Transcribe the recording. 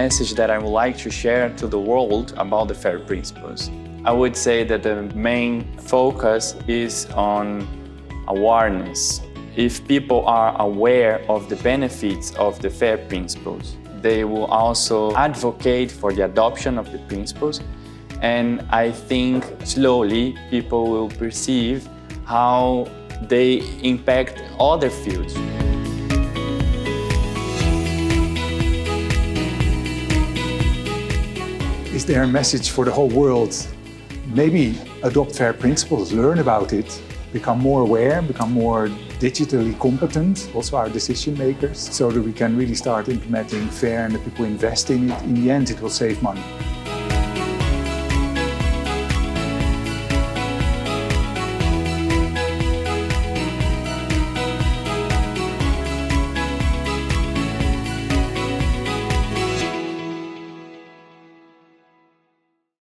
message that I would like to share to the world about the FAIR principles. I would say that the main focus is on awareness. If people are aware of the benefits of the FAIR principles, they will also advocate for the adoption of the principles. And I think slowly people will perceive how they impact other fields. Is there a message for the whole world? Maybe adopt FAIR principles, learn about it, become more aware, become more digitally competent, also our decision makers, so that we can really start implementing FAIR and that people invest in it. In the end, it will save money.